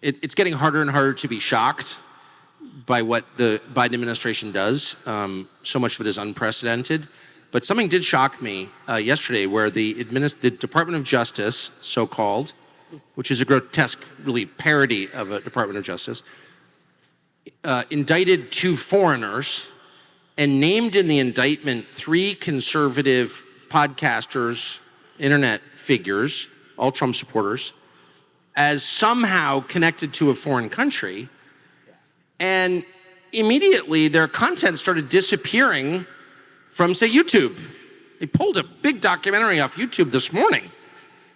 It's getting harder and harder to be shocked by what the Biden administration does. So much of it is unprecedented. But something did shock me yesterday where the Department of Justice, so-called, which is a grotesque, really, parody of a Department of Justice, indicted 2 foreigners and named in the indictment 3 conservative podcasters, internet figures, all Trump supporters, as somehow connected to a foreign country. And immediately their content started disappearing from, say, YouTube. They pulled a big documentary off YouTube this morning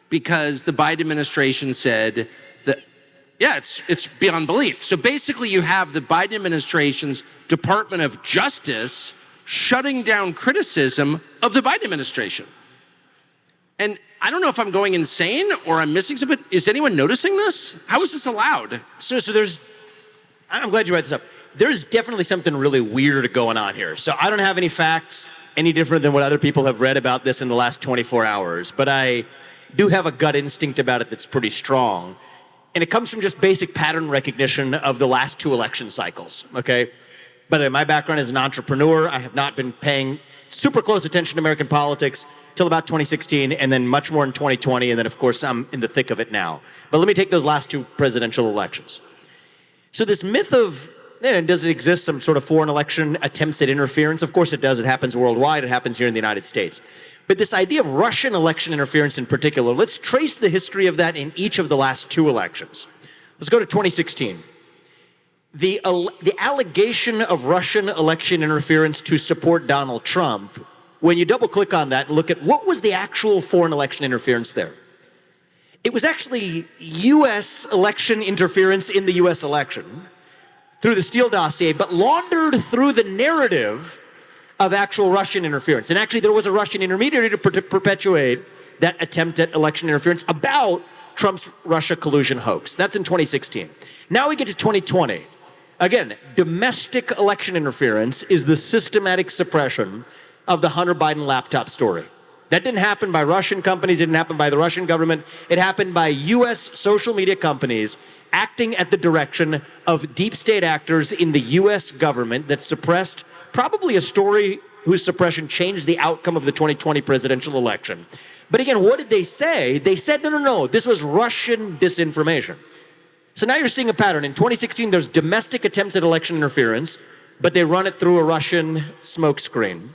because the Biden administration said that, yeah, it's beyond belief. So basically you have the Biden administration's Department of Justice shutting down criticism of the Biden administration. And I don't know if I'm going insane or I'm missing something. Is anyone noticing this? How is this allowed? So I'm glad you brought this up. There's definitely something really weird going on here. So I don't have any facts any different than what other people have read about this in the last 24 hours, but I do have a gut instinct about it that's pretty strong. And it comes from just basic pattern recognition of the last 2 election cycles, okay? By the way, my background is an entrepreneur. I have not been paying super close attention to American politics till about 2016, and then much more in 2020, and then of course I'm in the thick of it now. But let me take those last 2 presidential elections. So this myth of, does it exist, some sort of foreign election attempts at interference? Of course it does. It happens worldwide. It happens here in the United States. But this idea of Russian election interference in particular, let's trace the history of that in each of the last 2 elections. Let's go to 2016. The allegation of Russian election interference to support Donald Trump, when you double click on that and look at what was the actual foreign election interference there, it was actually U.S. election interference in the U.S. election through the Steele dossier, but laundered through the narrative of actual Russian interference. And actually there was a Russian intermediary to perpetuate that attempt at election interference about Trump's Russia collusion hoax. That's in 2016. Now we get to 2020. Again, domestic election interference is the systematic suppression of the Hunter Biden laptop story. That didn't happen by Russian companies, it didn't happen by the Russian government, it happened by US social media companies acting at the direction of deep state actors in the US government that suppressed probably a story whose suppression changed the outcome of the 2020 presidential election. But again, what did they say? They said, no, this was Russian disinformation. So now you're seeing a pattern. In 2016, there's domestic attempts at election interference, but they run it through a Russian smokescreen.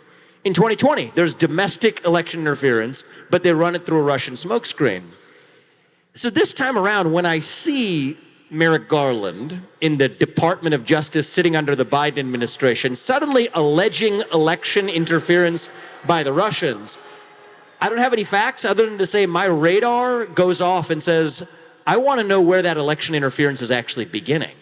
In 2020, there's domestic election interference, but they run it through a Russian smokescreen. So this time around, when I see Merrick Garland in the Department of Justice sitting under the Biden administration, suddenly alleging election interference by the Russians, I don't have any facts other than to say my radar goes off and says, I want to know where that election interference is actually beginning.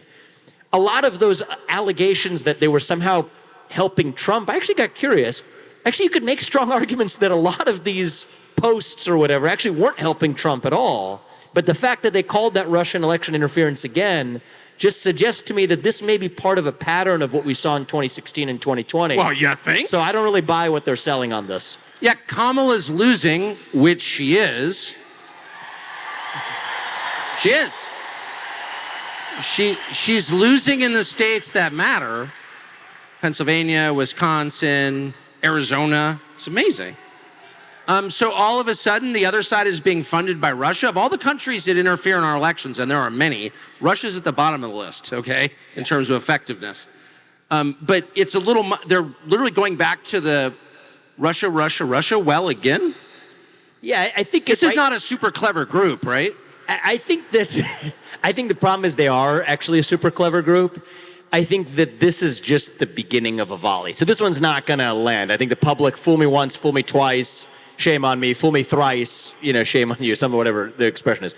A lot of those allegations that they were somehow helping Trump, I actually got curious. Actually, you could make strong arguments that a lot of these posts or whatever actually weren't helping Trump at all. But the fact that they called that Russian election interference again just suggests to me that this may be part of a pattern of what we saw in 2016 and 2020. Well, you think? So I don't really buy what they're selling on this. Yeah, Kamala's losing, which she is. She is. She's losing in the states that matter. Pennsylvania, Wisconsin, Arizona. It's amazing. So all of a sudden, the other side is being funded by Russia. Of all the countries that interfere in our elections, and there are many, Russia's at the bottom of the list, okay, in terms of effectiveness. But it's a little, they're literally going back to the Russia well again. Yeah, I think this is not a super clever group, right? I think that, I think the problem is they are actually a super clever group. I think that this is just the beginning of a volley. So this one's not going to land. I think the public, fool me once, fool me twice, shame on me, fool me thrice, shame on you, whatever the expression is.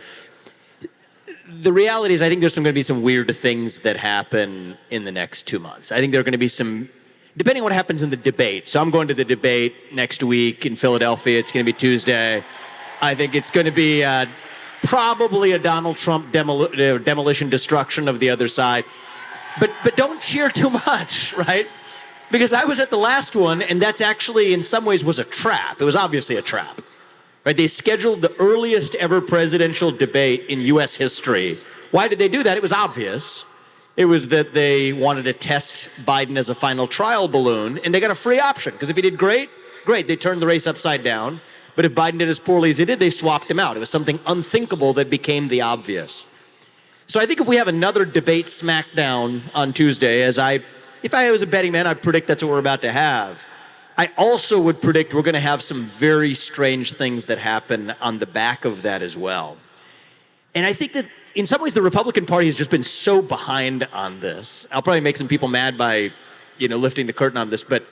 The reality is I think there's going to be some weird things that happen in the next 2 months. I think there are going to be some, depending on what happens in the debate. So I'm going to the debate next week in Philadelphia. It's going to be Tuesday. I think it's going to be probably a Donald Trump demolition, destruction of the other side. But don't cheer too much, right? Because I was at the last one, and that's actually in some ways was a trap. It was obviously a trap, right? They scheduled the earliest ever presidential debate in U.S. history Why did they do that? It was obvious. It was that they wanted to test Biden as a final trial balloon, and they got a free option. Because if he did great, they turned the race upside down. But if Biden did as poorly as he did, they swapped him out. It was something unthinkable that became the obvious. So I think if we have another debate smackdown on Tuesday, if I was a betting man, I'd predict that's what we're about to have. I also would predict we're going to have some very strange things that happen on the back of that as well. And I think that in some ways, the Republican Party has just been so behind on this. I'll probably make some people mad by, lifting the curtain on this, but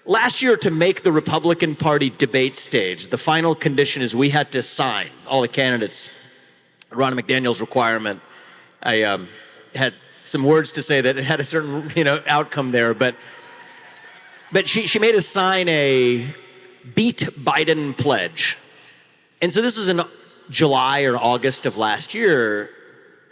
last year to make the Republican Party debate stage, the final condition is we had to sign, all the candidates, Ronna McDaniel's requirement. I had some words to say that it had a certain, outcome there, but she made us sign a Beat Biden pledge. And so this is in July or August of last year.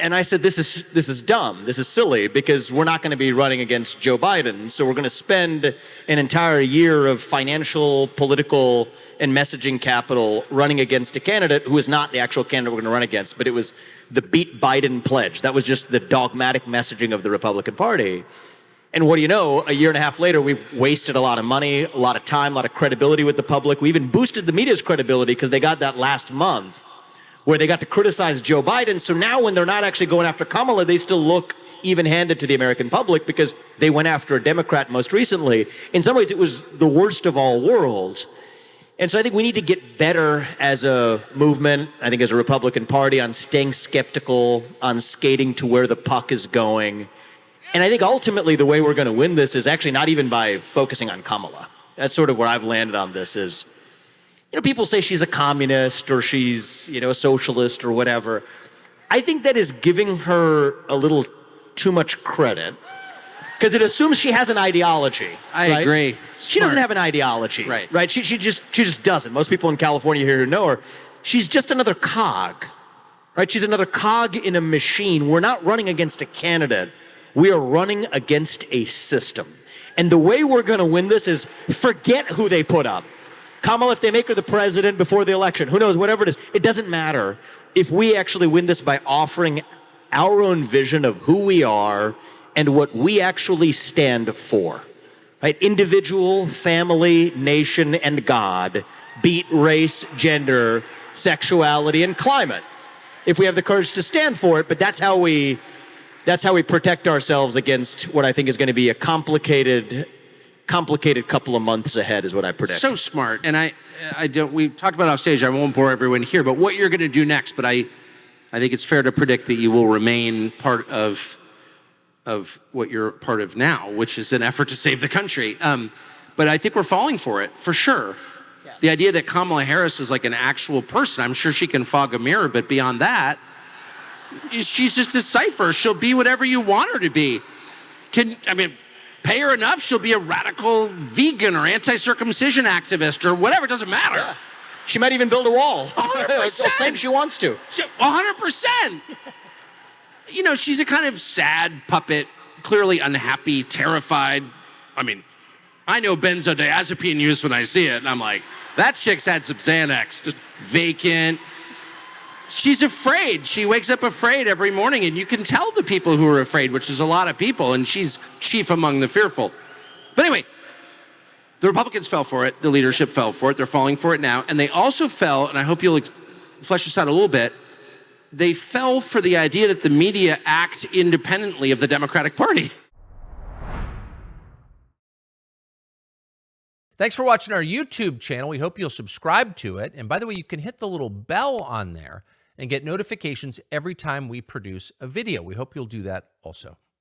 And I said, this is dumb. This is silly because we're not going to be running against Joe Biden. So we're going to spend an entire year of financial, political, and messaging capital running against a candidate who is not the actual candidate we're going to run against. But it was the Beat Biden pledge. That was just the dogmatic messaging of the Republican Party. And what do you know? A year and a half later, we've wasted a lot of money, a lot of time, a lot of credibility with the public. We even boosted the media's credibility because they got that last month where they got to criticize Joe Biden. So now when they're not actually going after Kamala, they still look even-handed to the American public because they went after a Democrat most recently. In some ways, it was the worst of all worlds. And so I think we need to get better as a movement, I think as a Republican Party, on staying skeptical, on skating to where the puck is going. And I think ultimately the way we're going to win this is actually not even by focusing on Kamala. That's sort of where I've landed on this is, people say she's a communist or she's, a socialist or whatever. I think that is giving her a little too much credit because it assumes she has an ideology. I agree. She doesn't have an ideology. Right. She just doesn't. Most people in California here who know her, she's just another cog. Right? She's another cog in a machine. We're not running against a candidate. We are running against a system. And the way we're going to win this is forget who they put up. Kamala, if they make her the president before the election, who knows, whatever it is, it doesn't matter. If we actually win this by offering our own vision of who we are and what we actually stand for, right? Individual, family, nation, and God, beat race, gender, sexuality, and climate. If we have the courage to stand for it, but that's how we protect ourselves against what I think is going to be a complicated couple of months ahead is what I predict. So smart. And we talked about it off stage. I won't bore everyone here, but what you're going to do next, but I think it's fair to predict that you will remain part of what you're part of now, which is an effort to save the country. But I think we're falling for it, for sure. Yeah. The idea that Kamala Harris is like an actual person, I'm sure she can fog a mirror, but beyond that, she's just a cipher. She'll be whatever you want her to be. Pay her enough, she'll be a radical vegan or anti-circumcision activist or whatever. It doesn't matter. Yeah. She might even build a wall. 100%. Or claim she wants to. 100%. She's a kind of sad puppet, clearly unhappy, terrified. I know benzodiazepine use when I see it, and I'm like, that chick's had some Xanax, just vacant. She's afraid. She wakes up afraid every morning, and you can tell the people who are afraid, which is a lot of people, and she's chief among the fearful. But anyway, the Republicans fell for it. The leadership fell for it. They're falling for it now. And they also fell, and I hope you'll flesh this out a little bit, they fell for the idea that the media act independently of the Democratic Party. Thanks for watching our YouTube channel. We hope you'll subscribe to it. And by the way, you can hit the little bell on there and get notifications every time we produce a video. We hope you'll do that also.